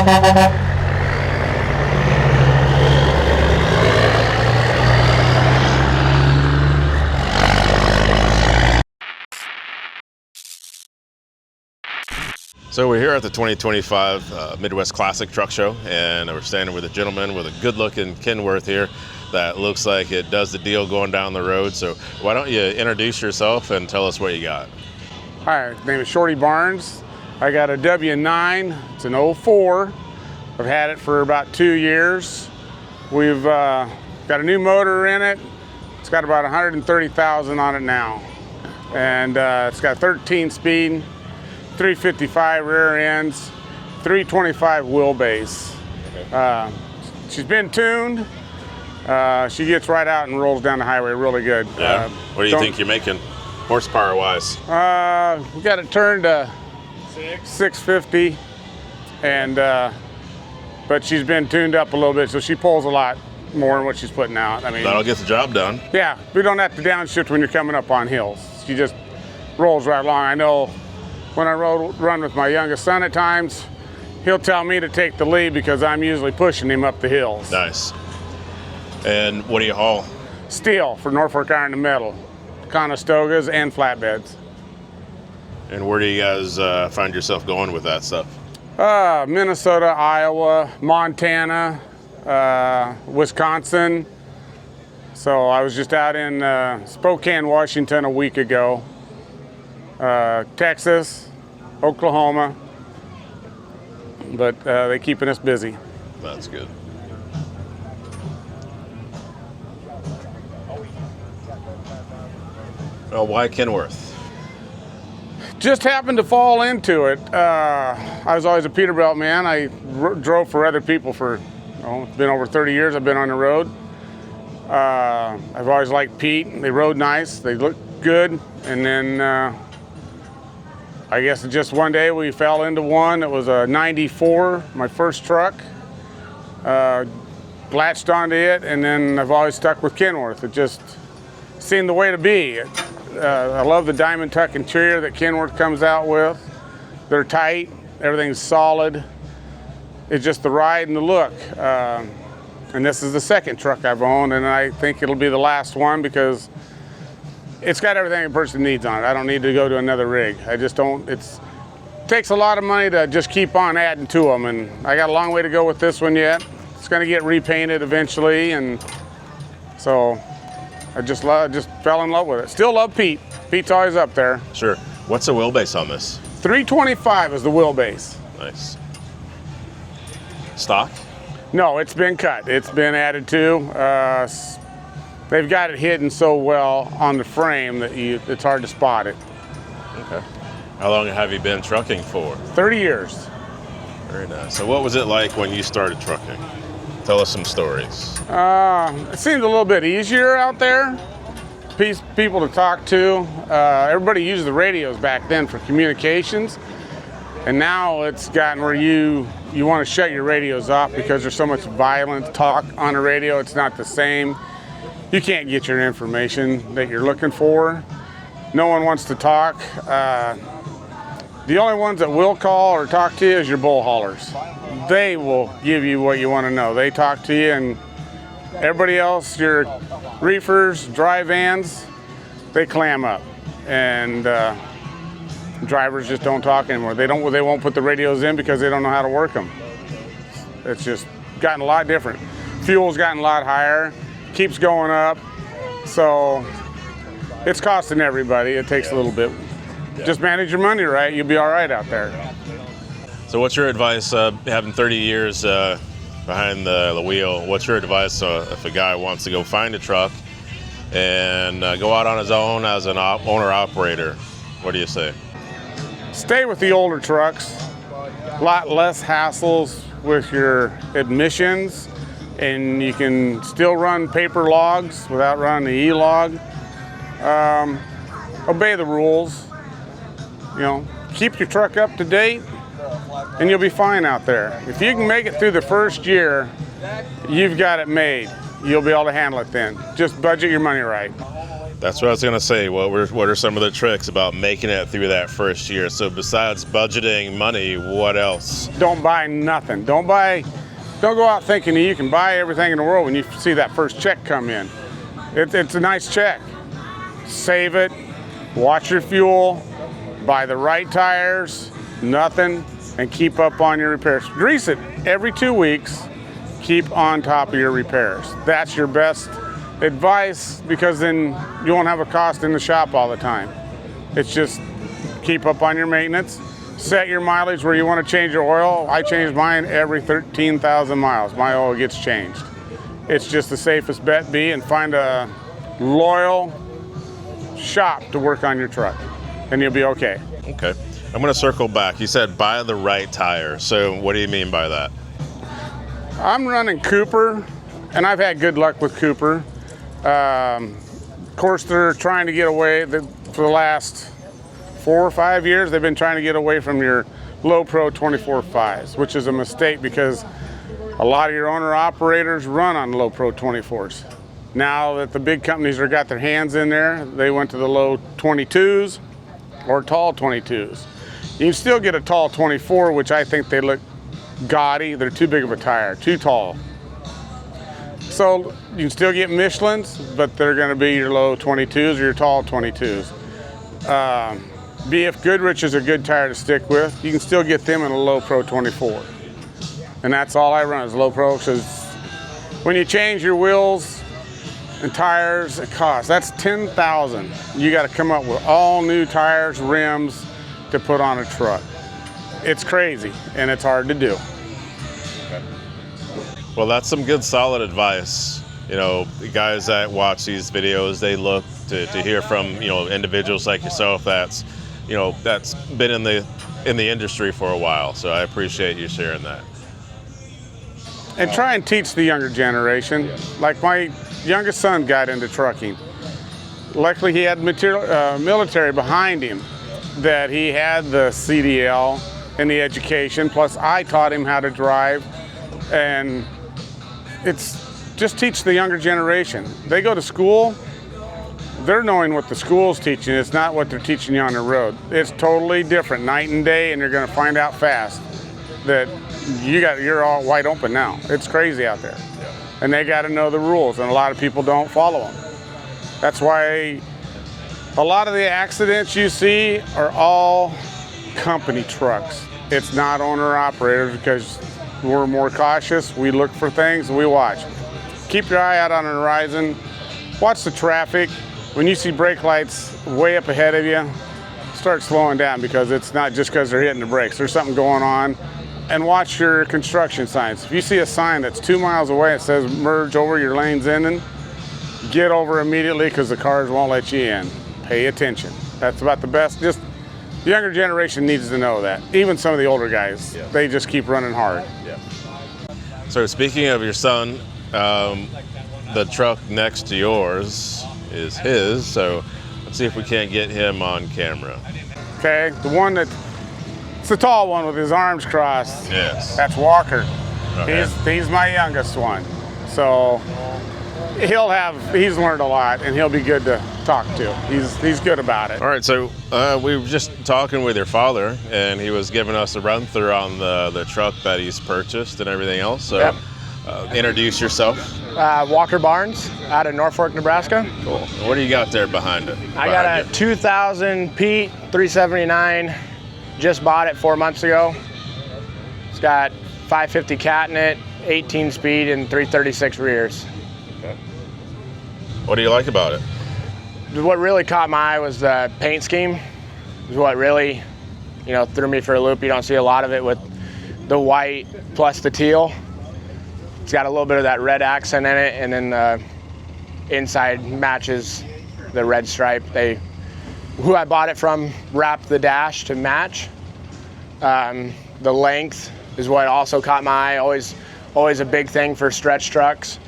So we're here at the 2025 Midwest Classic Truck Show, and we're standing with a gentleman with a good-looking Kenworth here that looks like it does the deal going down the road. So why don't you introduce yourself and tell us what you got? Hi, my name is Shorty Barnes. I got a W9. It's an 04. I've had it for about 2 years. We've got a new motor in it. It's got about 130,000 on it now, and it's got 13-speed. 355 rear ends, 325 wheelbase. She's been tuned. She gets right out and rolls down the highway really good. Yeah. What do you think you're making horsepower wise? We got it turned to 650, and but she's been tuned up a little bit, so she pulls a lot more than what she's putting out. I mean, that'll get the job done. Yeah, we don't have to downshift when you're coming up on hills. She just rolls right along. I know. When I run with my youngest son at times, he'll tell me to take the lead because I'm usually pushing him up the hills. Nice. And what do you haul? Steel for Norfolk Iron and Metal, Conestogas and flatbeds. And where do you guys find yourself going with that stuff? Minnesota, Iowa, Montana, Wisconsin. So I was just out in Spokane, Washington a week ago. Texas, Oklahoma, but they're keeping us busy. That's good. Well, why Kenworth? Just happened to fall into it. I was always a Peterbilt man. I drove for other people for, it's been over 30 years I've been on the road. I've always liked Pete. They rode nice, they looked good, and then I guess just one day we fell into one. It was a 94, my first truck. Latched onto it, and then I've always stuck with Kenworth. It just seemed the way to be. I love the diamond tuck interior that Kenworth comes out with. They're tight, everything's solid. It's just the ride and the look. And this is the second truck I've owned, and I think it'll be the last one because it's got everything a person needs on it. I don't need to go to another rig. I just don't. It takes a lot of money to just keep on adding to them, and I got a long way to go with this one yet. It's going to get repainted eventually, and so I just fell in love with it. Still love Pete. Pete's always up there. Sure. What's the wheelbase on this? 325 is the wheelbase. Nice. Stock? No, it's been cut. It's been added to. They've got it hidden so well on the frame that it's hard to spot it. Okay. How long have you been trucking for? 30 years. Very nice. So what was it like when you started trucking? Tell us some stories. It seemed a little bit easier out there. People to talk to. Everybody used the radios back then for communications. And now it's gotten where you want to shut your radios off because there's so much violent talk on the radio. It's not the same. You can't get your information that you're looking for. No one wants to talk. The only ones that will call or talk to you is your bull haulers. They will give you what you want to know. They talk to you, and everybody else, your reefers, dry vans, they clam up. And drivers just don't talk anymore. They won't put the radios in because they don't know how to work them. It's just gotten a lot different. Fuel's gotten a lot higher. Keeps going up, so it's costing everybody. It takes a little bit. Yeah. Just manage your money right, you'll be all right out there. So what's your advice, having 30 years behind the wheel, what's your advice if a guy wants to go find a truck and go out on his own as an owner-operator? What do you say? Stay with the older trucks. A lot less hassles with your emissions, and you can still run paper logs without running the e-log. Obey the rules. You know, keep your truck up to date, and you'll be fine out there. If you can make it through the first year, you've got it made. you'll be able to handle it then. Just budget your money right. That's what I was going to say. What are some of the tricks about making it through that first year? So besides budgeting money, what else? Don't buy nothing. Don't go out thinking you can buy everything in the world when you see that first check come in. It's a nice check. Save it, watch your fuel, buy the right tires, nothing, and keep up on your repairs. Grease it every 2 weeks. Keep on top of your repairs. That's your best advice, because then you won't have a cost in the shop all the time. It's just keep up on your maintenance. Set your mileage where you want to change your oil. I change mine every 13,000 miles. My oil gets changed. It's just the safest bet and find a loyal shop to work on your truck, and you'll be okay. Okay. I'm going to circle back. You said buy the right tire. So what do you mean by that? I'm running Cooper, and I've had good luck with Cooper. Of course, they're trying to get away for the last 4 or 5 years. They've been trying to get away from your low pro 24.5s, which is a mistake because a lot of your owner operators run on low pro 24s. Now that the big companies have got their hands in there, they went to the low 22s or tall 22s. You can still get a tall 24, which I think they look gaudy. They're too big of a tire, too tall. So you can still get Michelins, but they're going to be your low 22s or your tall 22s. BF Goodrich is a good tire to stick with. You can still get them in a low pro 24. And that's all I run is low pro, because when you change your wheels and tires, it costs. That's $10,000. You got to come up with all new tires, rims to put on a truck. It's crazy, and it's hard to do. Well, that's some good solid advice. You know, the guys that watch these videos, they look to hear from, you know, individuals like yourself that's been in the industry for a while. So I appreciate you sharing that. And try and teach the younger generation. Like my youngest son got into trucking. Luckily, he had military behind him, that he had the CDL and the education. Plus, I taught him how to drive. And it's just teach the younger generation. They go to school, they're knowing what the school's teaching. It's not what they're teaching you on the road. It's totally different, night and day, and you're going to find out fast that you're all wide open now. It's crazy out there. And they got to know the rules, and a lot of people don't follow them. That's why a lot of the accidents you see are all company trucks. It's not owner-operators, because we're more cautious. We look for things, we watch. Keep your eye out on the horizon. Watch the traffic. When you see brake lights way up ahead of you, start slowing down, because it's not just because they're hitting the brakes. There's something going on. And watch your construction signs. If you see a sign that's 2 miles away, it says merge over, your lane's ending, get over immediately, because the cars won't let you in. Pay attention. That's about the best. Just the younger generation needs to know that. Even some of the older guys, they just keep running hard. Yeah. So speaking of your son, the truck next to yours is his, so let's see if we can't get him on camera. Okay, the one it's the tall one with his arms crossed. Yes. That's Walker. Okay. He's my youngest one. So he's learned a lot, and he'll be good to talk to. He's good about it. All right, so we were just talking with your father, and he was giving us a run through on the truck that he's purchased and everything else. So Yep. Introduce yourself. Walker Barnes out of Norfolk, Nebraska. Cool. What do you got there behind it? I got a 2000 Pete 379. Just bought it 4 months ago. It's got 550 cat in it, 18 speed, and 336 rears. Okay. What do you like about it? What really caught my eye was the paint scheme. Is what really, threw me for a loop. You don't see a lot of it with the white plus the teal. It's got a little bit of that red accent in it, and then the inside matches the red stripe. Who I bought it from wrapped the dash to match. The length is what also caught my eye. Always a big thing for stretch trucks.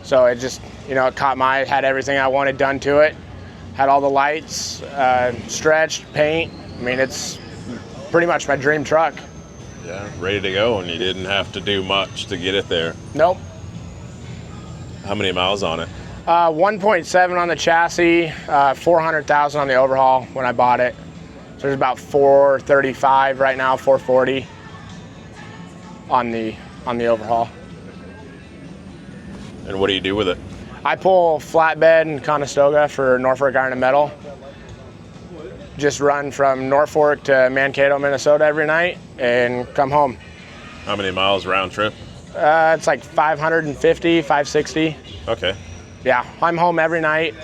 So it just, it caught my eye. Had everything I wanted done to it. Had all the lights, stretched, paint. I mean, it's pretty much my dream truck. Yeah, ready to go, and you didn't have to do much to get it there. Nope. How many miles on it? 1.7 on the chassis, 400,000 on the overhaul when I bought it. So there's about 435 right now, 440 on the overhaul. And what do you do with it? I pull flatbed and Conestoga for Norfolk Iron and Metal. Just run from Norfolk to Mankato, Minnesota every night and come home. How many miles round trip? It's like 550, 560. Okay. Yeah, I'm home every night.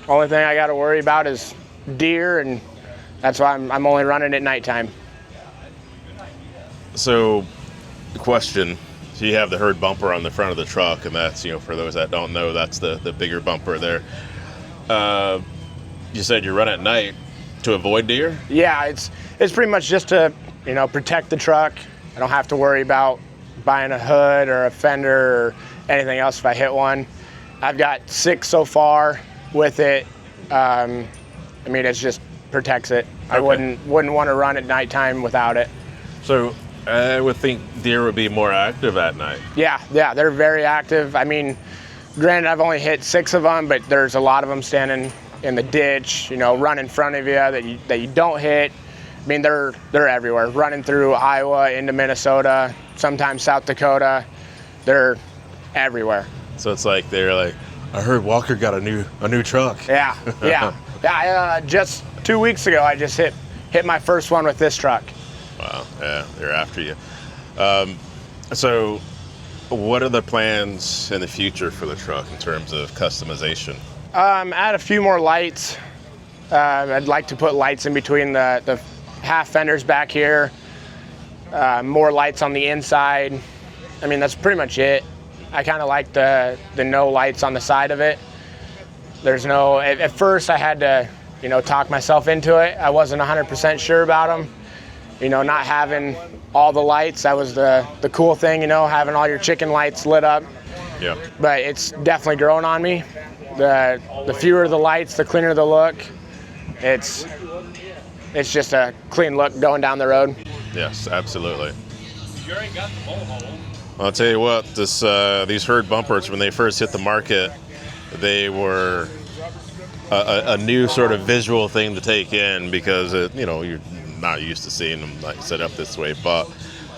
Only thing I got to worry about is deer, and that's why I'm only running at nighttime. So, question. So you have the herd bumper on the front of the truck, and that's, for those that don't know, that's the bigger bumper there. You said you run at night to avoid deer? Yeah, it's pretty much just to, protect the truck. I don't have to worry about buying a hood or a fender or anything else if I hit one. I've got 6 so far with it. It just protects it. Okay. I wouldn't want to run at nighttime without it. So I would think deer would be more active at night. Yeah, they're very active. Granted, I've only hit 6 of them, but there's a lot of them standing in the ditch, run in front of you that you don't hit. They're everywhere, running through Iowa into Minnesota, sometimes South Dakota. They're everywhere. So it's like they're like, I heard Walker got a new truck. Yeah. Just 2 weeks ago, I just hit my first one with this truck. Wow, yeah, they're after you. So what are the plans in the future for the truck in terms of customization? Add a few more lights. I'd like to put lights in between the half fenders back here. More lights on the inside. That's pretty much it. I kind of like the no lights on the side of it. There's no, at first I had to, talk myself into it. I wasn't 100% sure about them. Not having all the lights, that was the cool thing, having all your chicken lights lit up. Yeah. But it's definitely growing on me. The fewer the lights, the cleaner the look. It's just a clean look going down the road. Yes, absolutely. I'll tell you what, these herd bumpers, when they first hit the market, they were a new sort of visual thing to take in because, you're not used to seeing them like set up this way, but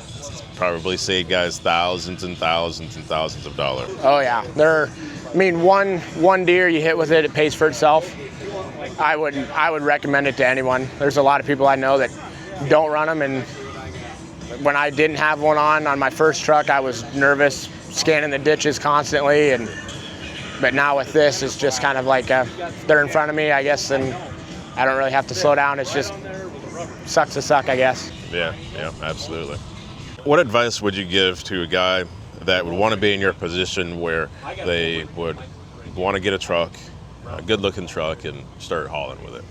it's probably saved guys thousands and thousands and thousands of dollars. Oh yeah, one deer you hit with it pays for itself. I would recommend it to anyone. There's a lot of people I know that don't run them, and when I didn't have one on my first truck, I was nervous, scanning the ditches constantly, but now with this, it's just kind of like they're in front of me, I guess, and I don't really have to slow down. It's just sucks to suck, I guess. Yeah, absolutely. What advice would you give to a guy that would want to be in your position where they would want to get a truck, a good-looking truck, and start hauling with it?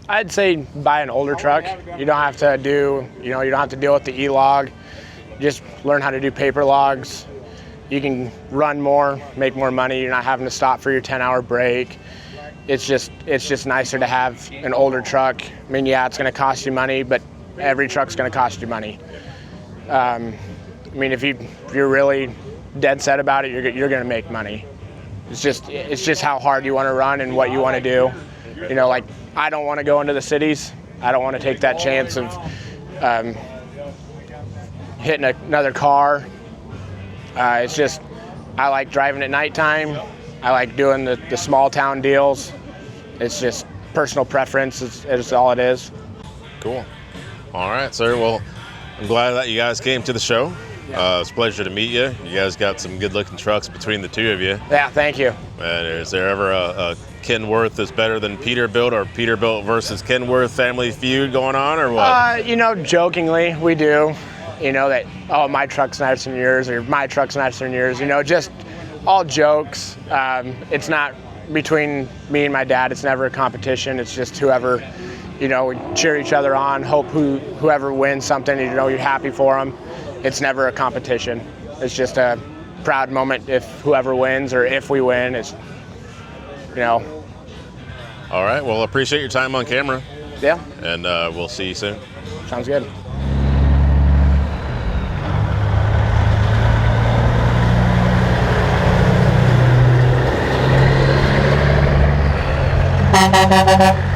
I'd say buy an older truck. You don't have to deal with the e-log. Just learn how to do paper logs. You can run more, make more money. You're not having to stop for your 10-hour break. It's just nicer to have an older truck. It's going to cost you money, but every truck's going to cost you money. If you're really dead set about it, you're going to make money. It's just how hard you want to run and what you want to do. I don't want to go into the cities. I don't want to take that chance of hitting another car. I like driving at nighttime. I like doing the small town deals. It's just personal preference is all it is. Cool. All right, sir. Well, I'm glad that you guys came to the show. It's a pleasure to meet you. You guys got some good-looking trucks between the two of you. Yeah, thank you. And is there ever a Kenworth that's better than Peterbilt, or Peterbilt versus Kenworth family feud going on, or what? Jokingly, we do. That, my truck's nicer than yours, or my truck's nicer than yours. Just all jokes. It's not between me and my dad. It's never a competition. It's just whoever, we cheer each other on, hope whoever wins something, you're happy for them. It's never a competition. It's just a proud moment if whoever wins, or if we win. It's, All right. Well, appreciate your time on camera. Yeah. And we'll see you soon. Sounds good. Thank you.